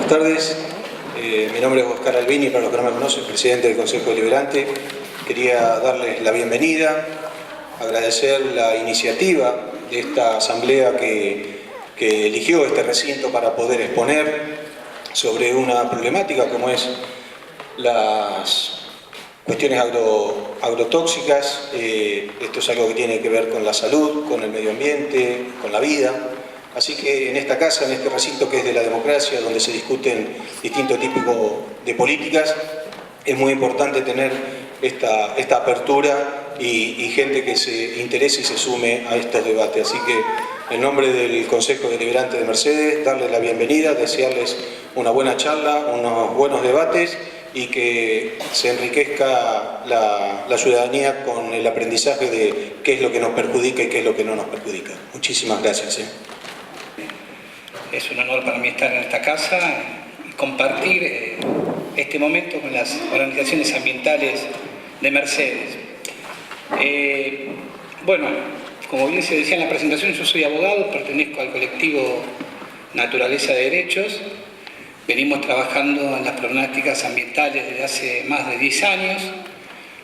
Buenas tardes. Mi nombre es Oscar Albini, para los que no me conocen, presidente del Consejo Deliberante. Quería darles la bienvenida, agradecer la iniciativa de esta asamblea que eligió este recinto para poder exponer sobre una problemática como es las cuestiones agrotóxicas. Esto es algo que tiene que ver con la salud, con el medio ambiente, con la vida. Así que en esta casa, en este recinto que es de la democracia, donde se discuten distintos tipos de políticas, es muy importante tener esta apertura y gente que se interese y se sume a estos debates. Así que en nombre del Consejo Deliberante de Mercedes, darles la bienvenida, desearles una buena charla, unos buenos debates y que se enriquezca la ciudadanía con el aprendizaje de qué es lo que nos perjudica y qué es lo que no nos perjudica. Muchísimas gracias. Es un honor para mí estar en esta casa y compartir este momento con las organizaciones ambientales de Mercedes. Bueno, como bien se decía en la presentación, yo soy abogado, pertenezco al colectivo Naturaleza de Derechos. Venimos trabajando en las problemáticas ambientales desde hace más de 10 años.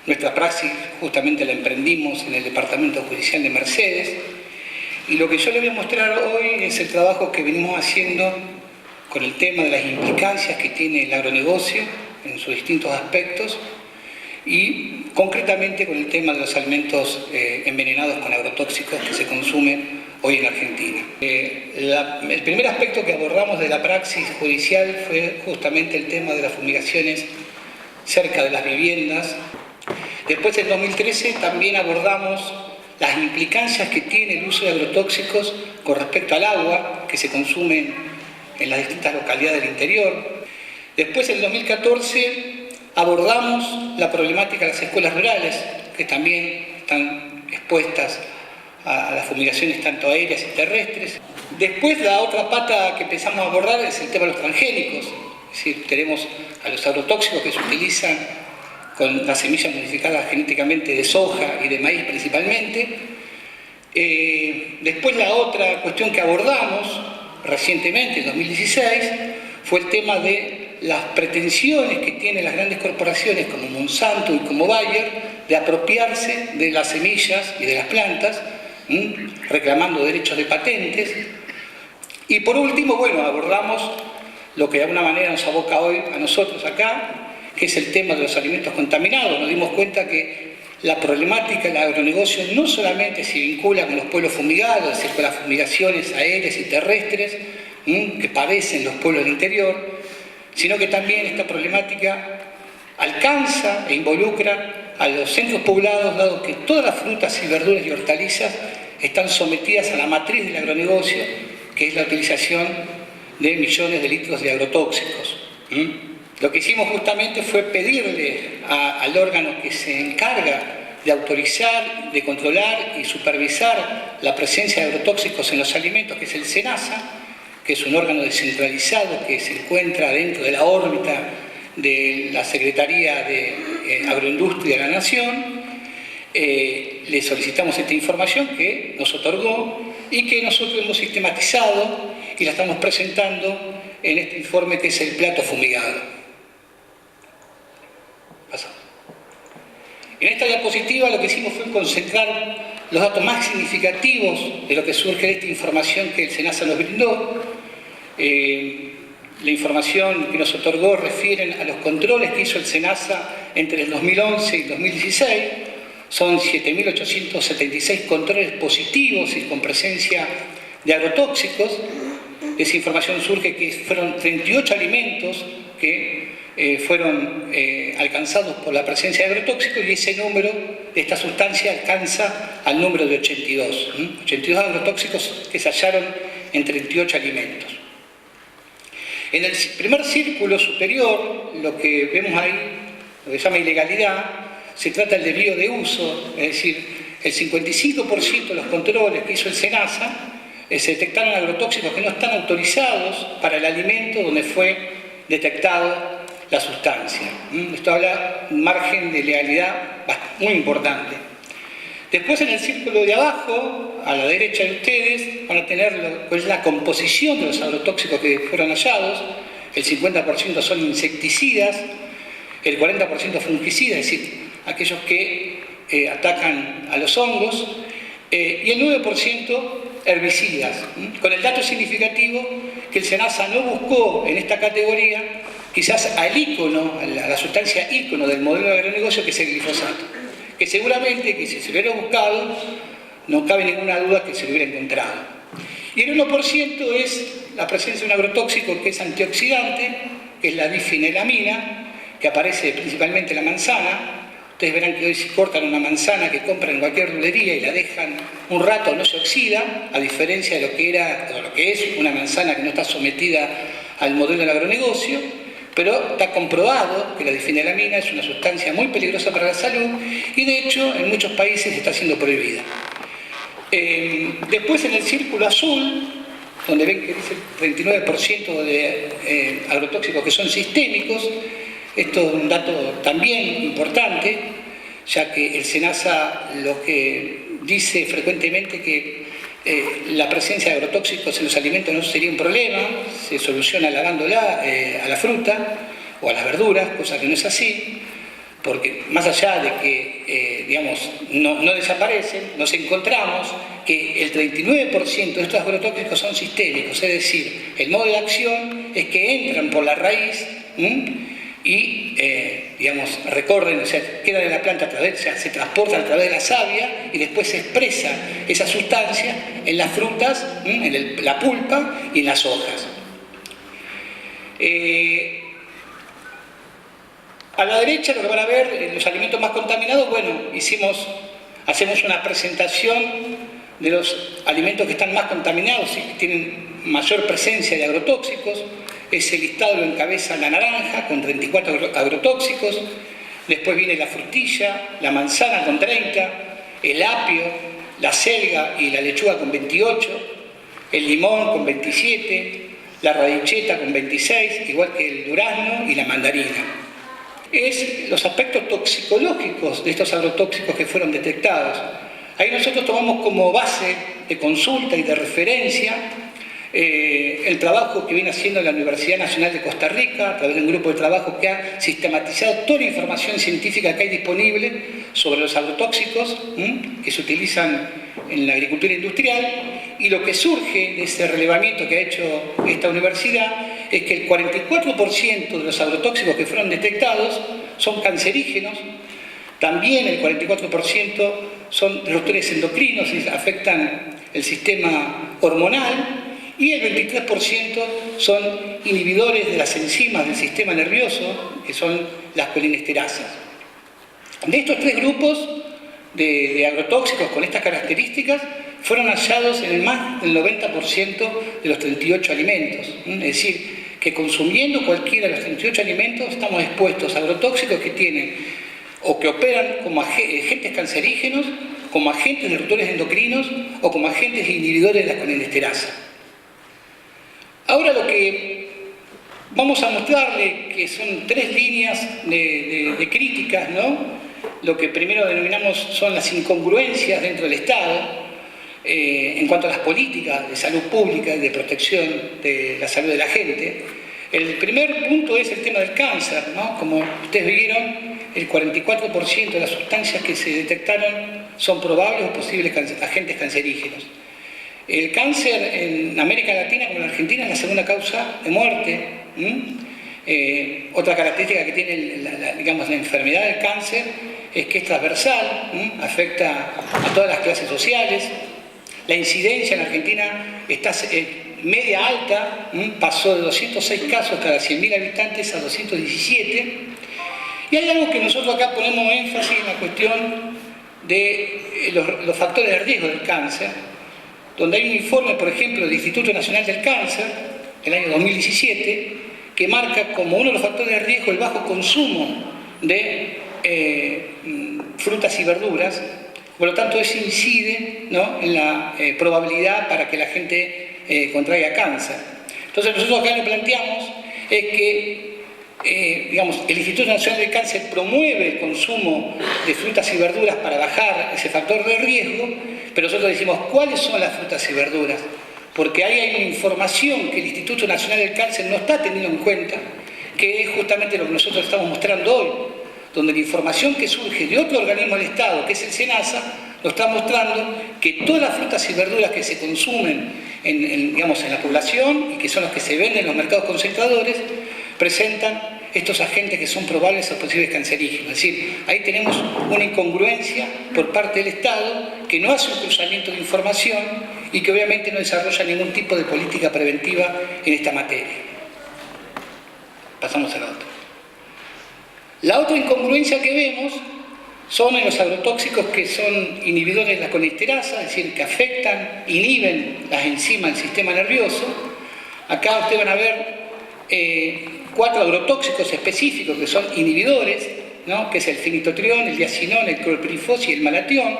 Nuestra praxis justamente la emprendimos en el Departamento Judicial de Mercedes. Y lo que yo le voy a mostrar hoy es el trabajo que venimos haciendo con el tema de las implicancias que tiene el agronegocio en sus distintos aspectos y concretamente con el tema de los alimentos envenenados con agrotóxicos que se consumen hoy en Argentina. El primer aspecto que abordamos de la praxis judicial fue justamente el tema de las fumigaciones cerca de las viviendas. Después, en 2013, también abordamos las implicancias que tiene el uso de agrotóxicos con respecto al agua que se consume en las distintas localidades del interior. Después, en 2014, abordamos la problemática de las escuelas rurales, que también están expuestas a las fumigaciones tanto aéreas y terrestres. Después, la otra pata que empezamos a abordar es el tema de los transgénicos. Es decir, tenemos a los agrotóxicos que se utilizan con las semillas modificadas genéticamente de soja y de maíz principalmente. Después, la otra cuestión que abordamos recientemente, en 2016, fue el tema de las pretensiones que tienen las grandes corporaciones como Monsanto y como Bayer de apropiarse de las semillas y de las plantas, reclamando derechos de patentes. Y por último, bueno, abordamos lo que de alguna manera nos aboca hoy a nosotros acá, que es el tema de los alimentos contaminados. Nos dimos cuenta que la problemática del agronegocio no solamente se vincula con los pueblos fumigados, es decir, con las fumigaciones aéreas y terrestres que padecen los pueblos del interior, sino que también esta problemática alcanza e involucra a los centros poblados, dado que todas las frutas y verduras y hortalizas están sometidas a la matriz del agronegocio, que es la utilización de millones de litros de agrotóxicos. Lo que hicimos justamente fue pedirle al órgano que se encarga de autorizar, de controlar y supervisar la presencia de agrotóxicos en los alimentos, que es el SENASA, que es un órgano descentralizado que se encuentra dentro de la órbita de la Secretaría de Agroindustria de la Nación. Le solicitamos esta información que nos otorgó y que nosotros hemos sistematizado y la estamos presentando en este informe que es el plato fumigado. En esta diapositiva lo que hicimos fue concentrar los datos más significativos de lo que surge de esta información que el SENASA nos brindó. La información que nos otorgó refieren a los controles que hizo el SENASA entre el 2011 y el 2016. Son 7.876 controles positivos y con presencia de agrotóxicos. De esa información surge que fueron 38 alimentos que fueron alcanzados por la presencia de agrotóxicos, y ese número de esta sustancia alcanza al número de 82. 82 agrotóxicos que se hallaron en 38 alimentos. En el primer círculo superior, lo que vemos ahí, lo que se llama ilegalidad, se trata del desvío de uso, es decir, el 55% de los controles que hizo el SENASA se detectaron agrotóxicos que no están autorizados para el alimento donde fue detectado la sustancia. Esto habla de un margen de legalidad muy importante. Después, en el círculo de abajo, a la derecha de ustedes, van a tener lo que es la composición de los agrotóxicos que fueron hallados, el 50% son insecticidas, el 40% fungicidas, es decir, aquellos que atacan a los hongos, y el 9% herbicidas, con el dato significativo que el SENASA no buscó en esta categoría quizás al ícono, a la sustancia ícono del modelo de agronegocio, que es el glifosato, que seguramente que si se hubiera buscado no cabe ninguna duda que se lo hubiera encontrado. Y el 1% es la presencia de un agrotóxico que es antioxidante, que es la difenylamina, que aparece principalmente en la manzana. Ustedes verán que hoy si cortan una manzana que compran en cualquier dulcería y la dejan un rato no se oxida, a diferencia de lo que era o lo que es una manzana que no está sometida al modelo del agronegocio, pero está comprobado que la difenylamina es una sustancia muy peligrosa para la salud y de hecho en muchos países está siendo prohibida. Después en el círculo azul, donde ven que dice el 39% de agrotóxicos que son sistémicos, esto es un dato también importante, ya que el SENASA lo que dice frecuentemente que la presencia de agrotóxicos en los alimentos no sería un problema, se soluciona lavándola a la fruta o a las verduras, cosa que no es así, porque más allá de que digamos, no desaparecen, nos encontramos que el 39% de estos agrotóxicos son sistémicos, es decir, el modo de acción es que entran por la raíz y digamos, recorren, o sea, quedan en la planta, se transportan a través de la savia y después se expresa esa sustancia en las frutas, en la pulpa y en las hojas. A la derecha lo que van a ver, los alimentos más contaminados, bueno, hacemos una presentación de los alimentos que están más contaminados y que tienen mayor presencia de agrotóxicos. Ese listado lo encabeza la naranja con 34 agrotóxicos, después viene la frutilla, la manzana con 30, el apio, la selga y la lechuga con 28, el limón con 27, la radicheta con 26, igual que el durazno y la mandarina. Es los aspectos toxicológicos de estos agrotóxicos que fueron detectados. Ahí nosotros tomamos como base de consulta y de referencia el trabajo que viene haciendo la Universidad Nacional de Costa Rica a través de un grupo de trabajo que ha sistematizado toda la información científica que hay disponible sobre los agrotóxicos que se utilizan en la agricultura industrial, y lo que surge de ese relevamiento que ha hecho esta universidad es que el 44% de los agrotóxicos que fueron detectados son cancerígenos, también el 44% son disruptores endocrinos y afectan el sistema hormonal, y el 23% son inhibidores de las enzimas del sistema nervioso, que son las colinesterasas. De estos tres grupos de agrotóxicos con estas características fueron hallados en el más del 90% de los 38 alimentos. Es decir, que consumiendo cualquiera de los 38 alimentos estamos expuestos a agrotóxicos que tienen o que operan como agentes cancerígenos, como agentes disruptores endocrinos o como agentes inhibidores de la colinesterasa. Ahora lo que vamos a mostrarle, que son tres líneas de críticas, ¿no? Lo que primero denominamos son las incongruencias dentro del Estado en cuanto a las políticas de salud pública y de protección de la salud de la gente. El primer punto es el tema del cáncer, ¿no? Como ustedes vieron, el 44% de las sustancias que se detectaron son probables o posibles agentes cancerígenos. El cáncer en América Latina como en Argentina es la segunda causa de muerte. Otra característica que tiene digamos, la enfermedad del cáncer es que es transversal, afecta a todas las clases sociales. La incidencia en Argentina está media alta, pasó de 206 casos cada 100.000 habitantes a 217. Y hay algo que nosotros acá ponemos énfasis en la cuestión de los factores de riesgo del cáncer, donde hay un informe, por ejemplo, del Instituto Nacional del Cáncer, del año 2017, que marca como uno de los factores de riesgo el bajo consumo de frutas y verduras. Por lo tanto, eso incide, ¿no?, en la probabilidad para que la gente contraiga cáncer. Entonces, nosotros acá lo que planteamos es que digamos, el Instituto Nacional del Cáncer promueve el consumo de frutas y verduras para bajar ese factor de riesgo, pero nosotros decimos, ¿cuáles son las frutas y verduras? porque ahí hay una información que el Instituto Nacional del Cáncer no está teniendo en cuenta, que es justamente lo que nosotros estamos mostrando hoy, donde la información que surge de otro organismo del Estado, que es el SENASA, nos está mostrando que todas las frutas y verduras que se consumen digamos, en la población y que son las que se venden en los mercados concentradores, presentan estos agentes que son probables o posibles cancerígenos. Es decir, ahí tenemos una incongruencia por parte del Estado que no hace un cruzamiento de información y que obviamente no desarrolla ningún tipo de política preventiva en esta materia. Pasamos a la otra. La otra incongruencia que vemos son en los agrotóxicos que son inhibidores de la colesterasa, es decir, que afectan, inhiben las enzimas del sistema nervioso. Acá ustedes van a ver 4 agrotóxicos específicos que son inhibidores, ¿no? Que es el fenitotrión, el diacinón, el clorpirifos y el malatión.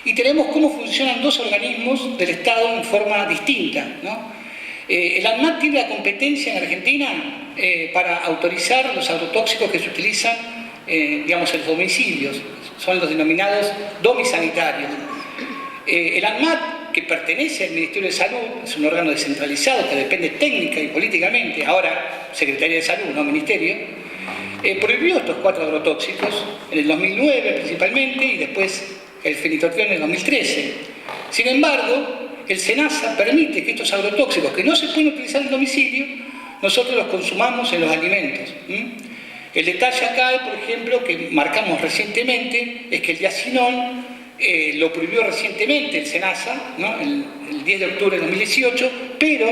Y tenemos cómo funcionan 2 organismos del Estado en forma distinta, ¿no? El ANMAT tiene la competencia en Argentina para autorizar los agrotóxicos que se utilizan digamos, en los domicilios, son los denominados domisanitarios. El ANMAT, que pertenece al Ministerio de Salud, es un órgano descentralizado que depende técnica y políticamente, ahora Secretaría de Salud, no Ministerio, prohibió estos 4 agrotóxicos en el 2009 principalmente y después el fenitotrión en el 2013. Sin embargo, el SENASA permite que estos agrotóxicos que no se pueden utilizar en el domicilio, nosotros los consumamos en los alimentos. El detalle acá, por ejemplo, que marcamos recientemente, es que el diacinón lo prohibió recientemente el SENASA, ¿no? el 10 de octubre de 2018, pero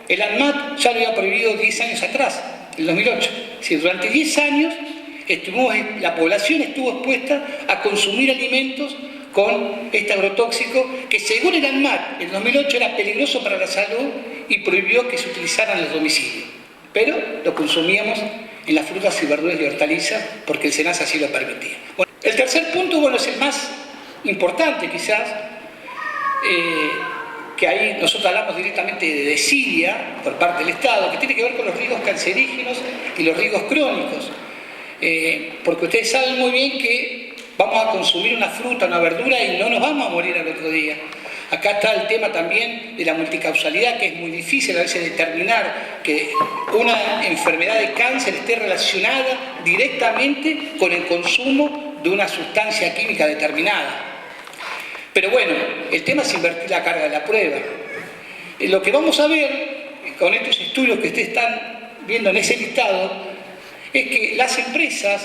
el ANMAT ya lo había prohibido 10 años atrás, en 2008. Es decir, durante 10 años la población estuvo expuesta a consumir alimentos con este agrotóxico que, según el ANMAT, en 2008 era peligroso para la salud y prohibió que se utilizaran en los domicilios. Pero lo consumíamos en las frutas y verduras y hortalizas porque el SENASA así lo permitía. Bueno, el tercer punto, bueno, es el más importante quizás, que ahí nosotros hablamos directamente de desidia por parte del Estado, que tiene que ver con los riesgos cancerígenos y los riesgos crónicos. Porque ustedes saben muy bien que vamos a consumir una fruta, una verdura y no nos vamos a morir al otro día. Acá está el tema también de la multicausalidad, que es muy difícil a veces determinar que una enfermedad de cáncer esté relacionada directamente con el consumo de una sustancia química determinada. Pero bueno, el tema es invertir la carga de la prueba. Lo que vamos a ver con estos estudios que ustedes están viendo en ese listado es que las empresas,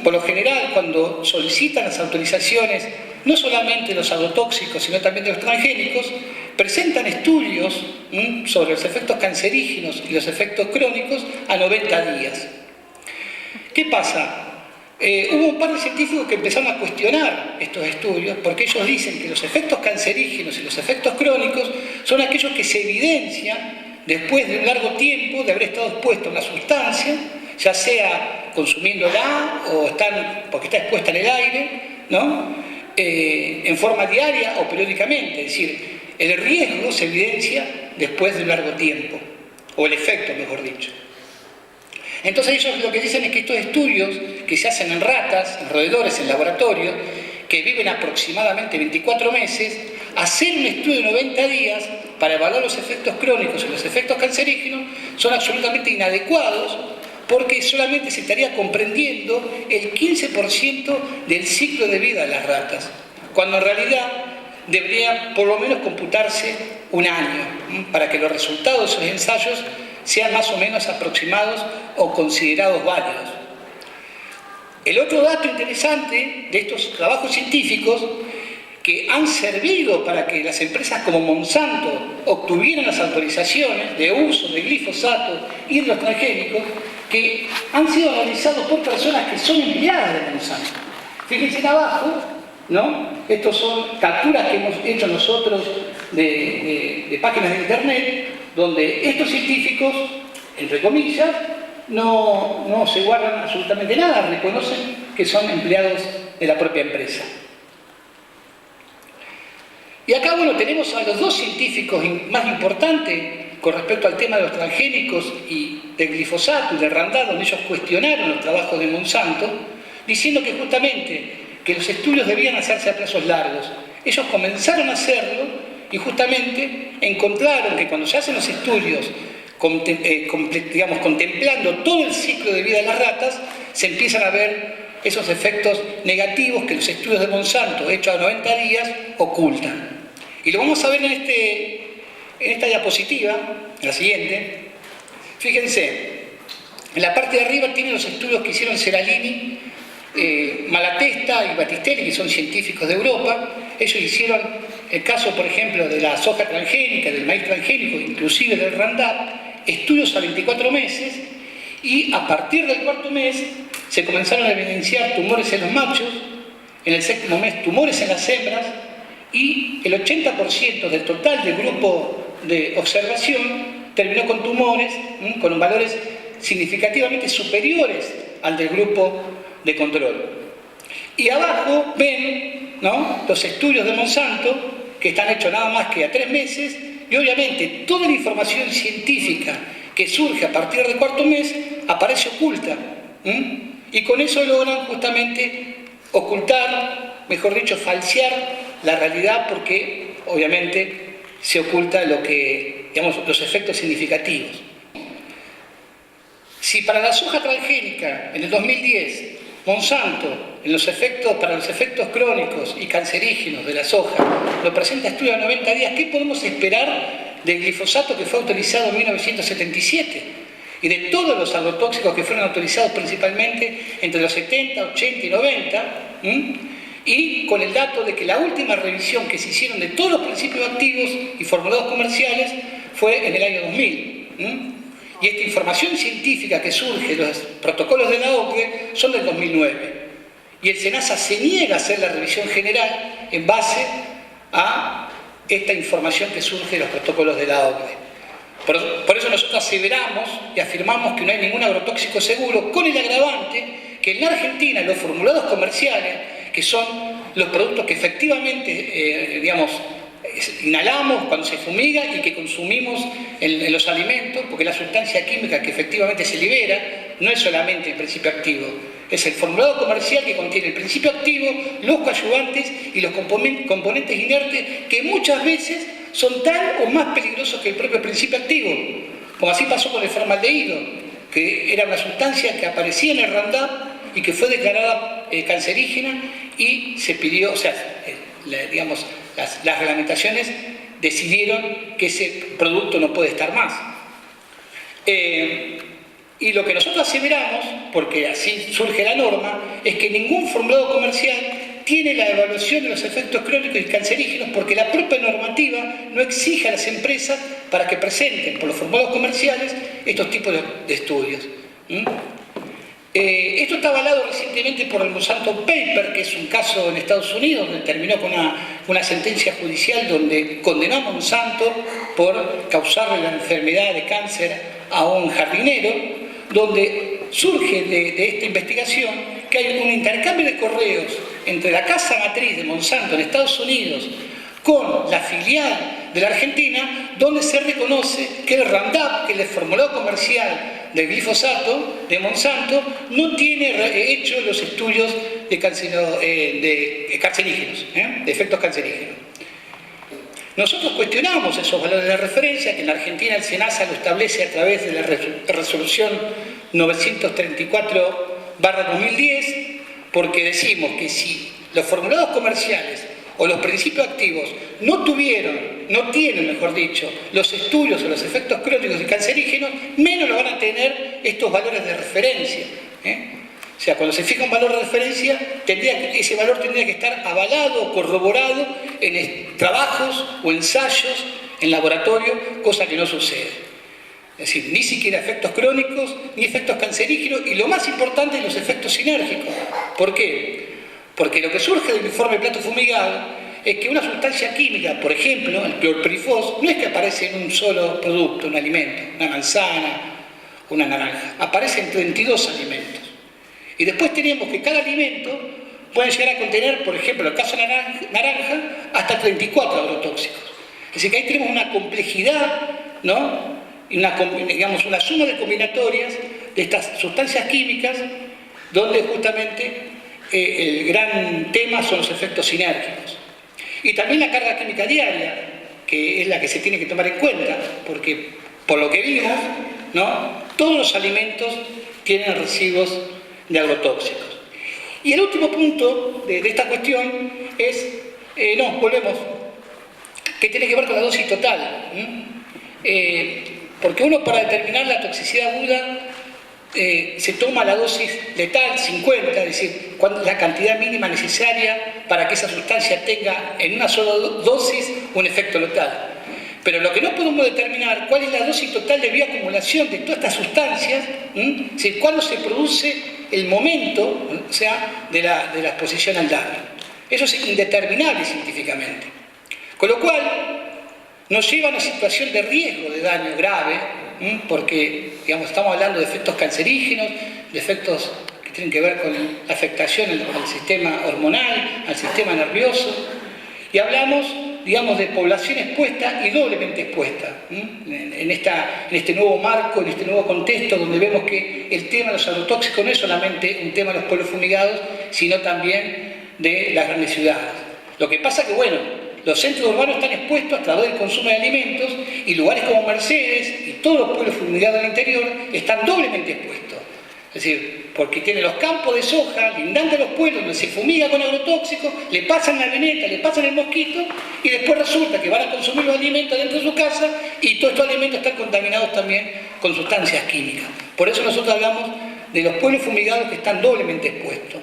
por lo general, cuando solicitan las autorizaciones, no solamente los agrotóxicos, sino también de los transgénicos, presentan estudios sobre los efectos cancerígenos y los efectos crónicos a 90 días. ¿Qué pasa? Hubo un par de científicos que empezaron a cuestionar estos estudios porque ellos dicen que los efectos cancerígenos y los efectos crónicos son aquellos que se evidencian después de un largo tiempo de haber estado expuesto a una sustancia, ya sea consumiéndola o porque está expuesta en el aire, ¿no? En forma diaria o periódicamente. Es decir, el riesgo se evidencia después de un largo tiempo, o el efecto, mejor dicho. Entonces ellos lo que dicen es que estos estudios que se hacen en ratas, en roedores, en laboratorio, que viven aproximadamente 24 meses, hacer un estudio de 90 días para evaluar los efectos crónicos y los efectos cancerígenos son absolutamente inadecuados, porque solamente se estaría comprendiendo el 15% del ciclo de vida de las ratas, cuando en realidad debería por lo menos computarse un año para que los resultados de esos ensayos sean más o menos aproximados o considerados válidos. El otro dato interesante de estos trabajos científicos que han servido para que las empresas como Monsanto obtuvieran las autorizaciones de uso de glifosato y de los transgénicos, que han sido analizados por personas que son empleadas de Monsanto. Fíjense abajo, ¿no? Estos son capturas que hemos hecho nosotros de páginas de internet, donde estos científicos, entre comillas, no se guardan absolutamente nada, reconocen que son empleados de la propia empresa. Y acá, bueno, tenemos a los 2 científicos más importantes con respecto al tema de los transgénicos y del glifosato y del Roundup, donde ellos cuestionaron los trabajos de Monsanto, diciendo que justamente que los estudios debían hacerse a plazos largos. Ellos comenzaron a hacerlo y justamente encontraron que cuando se hacen los estudios contemplando todo el ciclo de vida de las ratas, se empiezan a ver esos efectos negativos que los estudios de Monsanto hechos a 90 días ocultan. Y lo vamos a ver en esta diapositiva, la siguiente. Fíjense, en la parte de arriba tienen los estudios que hicieron Seralini, Malatesta y Battistelli, que son científicos de Europa. Ellos hicieron el caso, por ejemplo, de la soja transgénica, del maíz transgénico, inclusive del Roundup, estudios a 24 meses, y a partir del cuarto mes se comenzaron a evidenciar tumores en los machos, en el séptimo mes tumores en las hembras, y el 80% del total del grupo de observación terminó con tumores, con valores significativamente superiores al del grupo de control. Y abajo ven, ¿no?, los estudios de Monsanto, que están hechos nada más que a 3 meses, y obviamente toda la información científica que surge a partir del cuarto mes aparece oculta. Y con eso logran justamente ocultar, mejor dicho, falsear la realidad, porque obviamente se oculta lo que, digamos, los efectos significativos. Si para la soja transgénica en el 2010 Monsanto para los efectos crónicos y cancerígenos de la soja lo presenta estudio a 90 días, ¿qué podemos esperar del glifosato que fue autorizado en 1977? Y de todos los agrotóxicos que fueron autorizados principalmente entre los 70, 80 y 90, y con el dato de que la última revisión que se hicieron de todos los principios activos y formulados comerciales fue en el año 2000. Y esta información científica que surge de los protocolos de la OCDE son del 2009. Y el SENASA se niega a hacer la revisión general en base a esta información que surge de los protocolos de la OCDE. Por eso nosotros aseveramos y afirmamos que no hay ningún agrotóxico seguro, con el agravante que en la Argentina los formulados comerciales, que son los productos que efectivamente, inhalamos cuando se fumiga y que consumimos en los alimentos, porque la sustancia química que efectivamente se libera no es solamente el principio activo, es el formulado comercial que contiene el principio activo, los coadyuvantes y los componentes inertes, que muchas veces son tan o más peligrosos que el propio principio activo, como así pasó con el formaldehído, que era una sustancia que aparecía en el Roundup y que fue declarada cancerígena, y se pidió, las reglamentaciones decidieron que ese producto no puede estar más. Y lo que nosotros aseveramos, porque así surge la norma, es que ningún formulado comercial tiene la evaluación de los efectos crónicos y cancerígenos, porque la propia normativa no exige a las empresas para que presenten por los formulados comerciales estos tipos de estudios. Esto está avalado recientemente por el Monsanto Paper, que es un caso en Estados Unidos, donde terminó con una sentencia judicial donde condenó a Monsanto por causarle la enfermedad de cáncer a un jardinero, donde surge de esta investigación que hay un intercambio de correos entre la casa matriz de Monsanto en Estados Unidos con la filial de la Argentina, donde se reconoce que el Roundup, que es el formulado comercial del glifosato de Monsanto, no tiene hecho los estudios de cancerígenos, de efectos cancerígenos. Nosotros cuestionamos esos valores de referencia, que en la Argentina el SENASA lo establece a través de la resolución 934/2010, porque decimos que si los formulados comerciales o los principios activos no tienen, mejor dicho, los estudios o los efectos crónicos y cancerígenos, menos lo van a tener estos valores de referencia. O sea, cuando se fija un valor de referencia, ese valor tendría que estar avalado o corroborado en trabajos o ensayos en laboratorio, cosa que no sucede. Es decir, ni siquiera efectos crónicos, ni efectos cancerígenos, y lo más importante, los efectos sinérgicos. ¿Por qué? Porque lo que surge del informe plato fumigado es que una sustancia química, por ejemplo, el clorpirifos, no es que aparece en un solo producto, un alimento, una manzana, una naranja, aparece en 32 alimentos. Y después tenemos que cada alimento puede llegar a contener, por ejemplo, en el caso de naranja, hasta 34 agrotóxicos. Es decir, que ahí tenemos una complejidad, ¿no? Y una suma de combinatorias de estas sustancias químicas, donde justamente el gran tema son los efectos sinérgicos. Y también la carga química diaria. que es la que se tiene que tomar en cuenta, porque por lo que vimos, ¿no?, todos los alimentos tienen residuos de agrotóxicos. Y el último punto de esta cuestión es, volvemos, que tiene que ver con la dosis total. Porque uno, para determinar la toxicidad aguda, se toma la dosis letal, 50, es decir, la cantidad mínima necesaria para que esa sustancia tenga en una sola dosis un efecto letal. Pero lo que no podemos determinar, cuál es la dosis total de bioacumulación de todas estas sustancias, es decir, cuándo se produce el momento, o sea, de la exposición al daño. Eso es indeterminable científicamente. Con lo cual, nos lleva a una situación de riesgo de daño grave, porque, digamos, estamos hablando de efectos cancerígenos, de efectos que tienen que ver con la afectación al sistema hormonal, al sistema nervioso, y hablamos, digamos, de población expuesta y doblemente expuesta, en este nuevo marco, en este nuevo contexto, donde vemos que el tema de los agrotóxicos no es solamente un tema de los pueblos fumigados, sino también de las grandes ciudades. Lo que pasa que, bueno, los centros urbanos están expuestos a través del consumo de alimentos, y lugares como Mercedes y todos los pueblos fumigados del interior están doblemente expuestos. Es decir, porque tienen los campos de soja lindantes a los pueblos donde se fumiga con agrotóxicos, le pasan la veneta, le pasan el mosquito, y después resulta que van a consumir los alimentos dentro de su casa y todos estos alimentos están contaminados también con sustancias químicas. Por eso nosotros hablamos de los pueblos fumigados que están doblemente expuestos.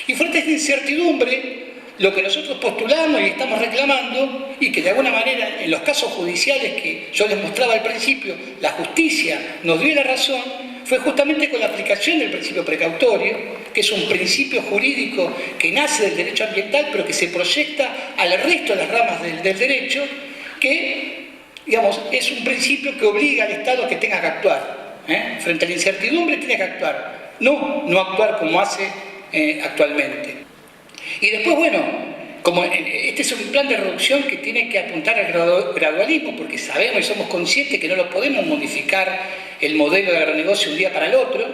Y frente a esta incertidumbre, lo que nosotros postulamos y estamos reclamando, y que de alguna manera en los casos judiciales que yo les mostraba al principio, la justicia nos dio la razón, fue justamente con la aplicación del principio precautorio, que es un principio jurídico que nace del derecho ambiental, pero que se proyecta al resto de las ramas del derecho, que, digamos, es un principio que obliga al Estado a que tenga que actuar. Frente a la incertidumbre tiene que actuar, no actuar como hace actualmente. Y después, bueno, como este es un plan de reducción que tiene que apuntar al gradualismo, porque sabemos y somos conscientes que no lo podemos modificar el modelo de agronegocio un día para el otro,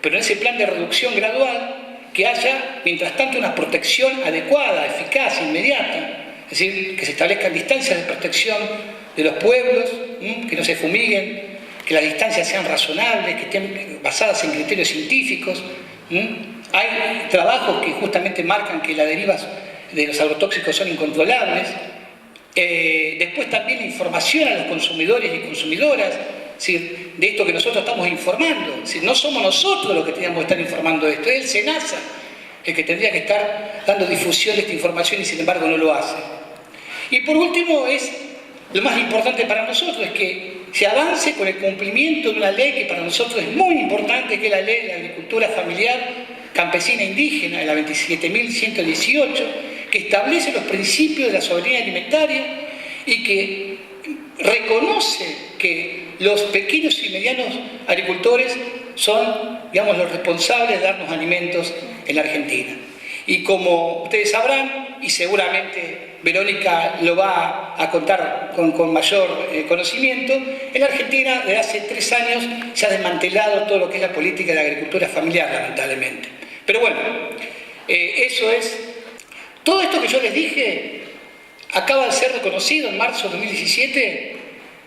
pero en ese plan de reducción gradual que haya, mientras tanto, una protección adecuada, eficaz, inmediata, es decir, que se establezcan distancias de protección de los pueblos, que no se fumiguen, que las distancias sean razonables, que estén basadas en criterios científicos. Hay trabajos que justamente marcan que las derivas de los agrotóxicos son incontrolables. Después también la información a los consumidores y consumidoras, es decir, de esto que nosotros estamos informando. Es decir, no somos nosotros los que teníamos que estar informando de esto, es el SENASA el que tendría que estar dando difusión de esta información y sin embargo no lo hace. Y por último, lo más importante para nosotros es que se avance con el cumplimiento de una ley que para nosotros es muy importante, que es la ley de la agricultura familiar campesina indígena, de la 27.118, que establece los principios de la soberanía alimentaria y que reconoce que los pequeños y medianos agricultores son, digamos, los responsables de darnos alimentos en la Argentina. Y como ustedes sabrán, y seguramente Verónica lo va a contar con mayor conocimiento, en la Argentina desde hace 3 años se ha desmantelado todo lo que es la política de la agricultura familiar, lamentablemente. Pero bueno, eso es. Todo esto que yo les dije acaba de ser reconocido en marzo de 2017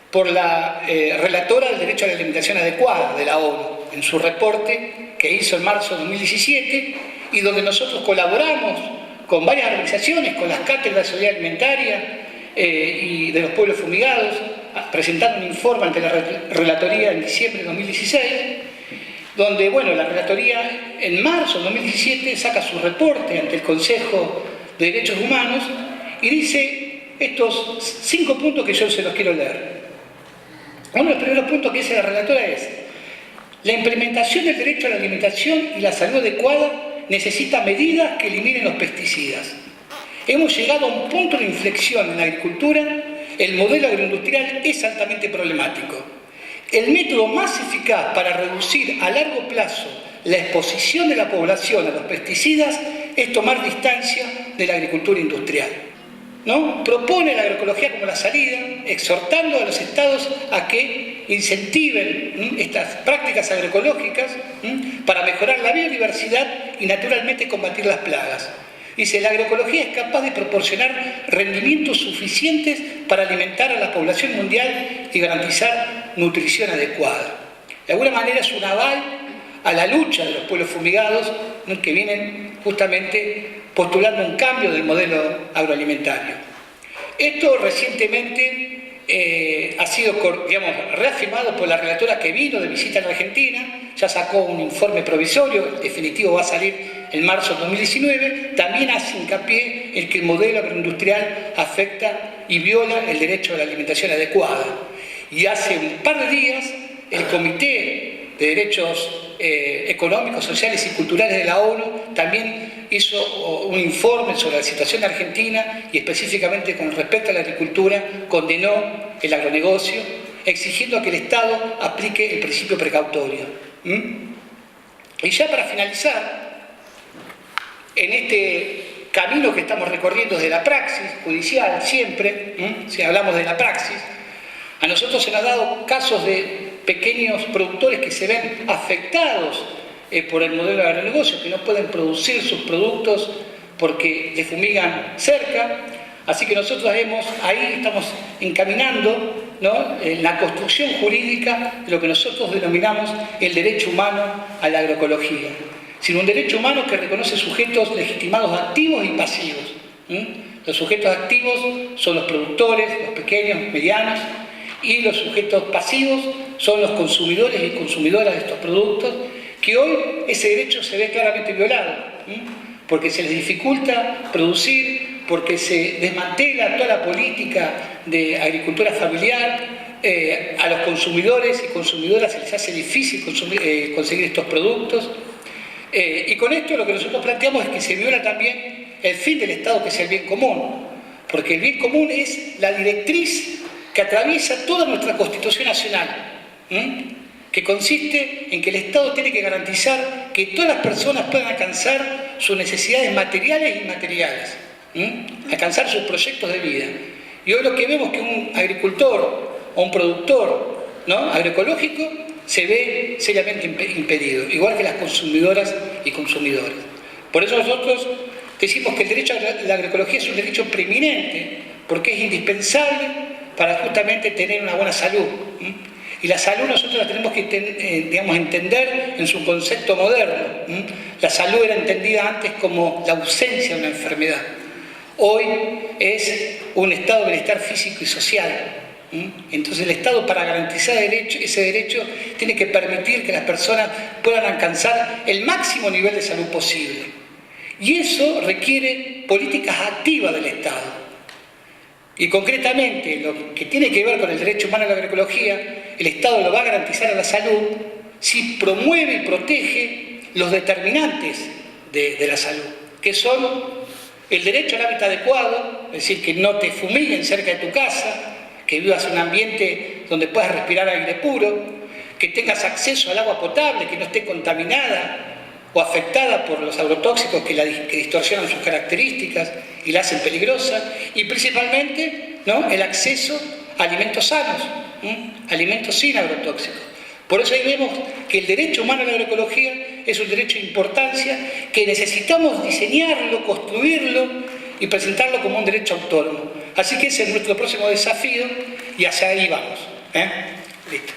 por la relatora del derecho a la alimentación adecuada de la ONU, en su reporte que hizo en marzo de 2017, y donde nosotros colaboramos con varias organizaciones, con las cátedras de seguridad alimentaria y de los pueblos fumigados, presentando un informe ante la relatoría en diciembre de 2016, donde, bueno, la relatoría en marzo de 2017 saca su reporte ante el Consejo de Derechos Humanos y dice estos 5 puntos que yo se los quiero leer. Uno de los primeros puntos que dice la relatora es: la implementación del derecho a la alimentación y la salud adecuada necesita medidas que eliminen los pesticidas. Hemos llegado a un punto de inflexión en la agricultura. El modelo agroindustrial es altamente problemático. El método más eficaz para reducir a largo plazo la exposición de la población a los pesticidas es tomar distancia de la agricultura industrial, ¿no? Propone la agroecología como la salida, exhortando a los estados a que incentiven estas prácticas agroecológicas para mejorar la biodiversidad y naturalmente combatir las plagas. Dice, la agroecología es capaz de proporcionar rendimientos suficientes para alimentar a la población mundial y garantizar nutrición adecuada. De alguna manera es un aval a la lucha de los pueblos fumigados, ¿no?, que vienen justamente postulando un cambio del modelo agroalimentario. Esto recientemente ha sido, digamos, reafirmado por la relatora que vino de visita en Argentina, ya sacó un informe provisorio, el definitivo va a salir en marzo de 2019, también hace hincapié en que el modelo agroindustrial afecta y viola el derecho a la alimentación adecuada. Y hace un par de días el Comité de Derechos Económicos, Sociales y Culturales de la ONU también hizo un informe sobre la situación de Argentina y específicamente con respecto a la agricultura condenó el agronegocio, exigiendo que el Estado aplique el principio precautorio. Y ya para finalizar, en este camino que estamos recorriendo desde la praxis judicial siempre, si hablamos de la praxis, a nosotros se nos ha dado casos de pequeños productores que se ven afectados por el modelo de agronegocio, que no pueden producir sus productos porque le fumigan cerca. Así que nosotros ahí estamos encaminando, ¿no?, en la construcción jurídica de lo que nosotros denominamos el derecho humano a la agroecología. Sino un derecho humano que reconoce sujetos legitimados activos y pasivos. Los sujetos activos son los productores, los pequeños, medianos, y los sujetos pasivos son los consumidores y consumidoras de estos productos, que hoy ese derecho se ve claramente violado, porque se les dificulta producir, porque se desmantela toda la política de agricultura familiar, a los consumidores y consumidoras se les hace difícil conseguir estos productos, y con esto lo que nosotros planteamos es que se viola también el fin del Estado, que es el bien común, porque el bien común es la directriz que atraviesa toda nuestra Constitución Nacional, que consiste en que el Estado tiene que garantizar que todas las personas puedan alcanzar sus necesidades materiales e inmateriales, alcanzar sus proyectos de vida. Y hoy lo que vemos es que un agricultor o un productor, ¿no?, agroecológico se ve seriamente impedido, igual que las consumidoras y consumidores. Por eso nosotros decimos que el derecho a la agroecología es un derecho preeminente, porque es indispensable para justamente tener una buena salud. Y la salud nosotros la tenemos que entender en su concepto moderno. La salud era entendida antes como la ausencia de una enfermedad. Hoy es un estado de bienestar físico y social. Entonces el Estado, para garantizar ese derecho, tiene que permitir que las personas puedan alcanzar el máximo nivel de salud posible. Y eso requiere políticas activas del Estado. Y concretamente, lo que tiene que ver con el derecho humano a la agroecología, el Estado lo va a garantizar a la salud si promueve y protege los determinantes de la salud, que son el derecho al hábitat adecuado, es decir, que no te fumiguen cerca de tu casa, que vivas en un ambiente donde puedas respirar aire puro, que tengas acceso al agua potable, que no esté contaminada o afectada por los agrotóxicos que distorsionan sus características y la hacen peligrosa, y principalmente, ¿no?, el acceso a alimentos sanos, alimentos sin agrotóxicos. Por eso ahí vemos que el derecho humano a la agroecología es un derecho de importancia que necesitamos diseñarlo, construirlo y presentarlo como un derecho autónomo. Así que ese es nuestro próximo desafío y hacia ahí vamos. Listo.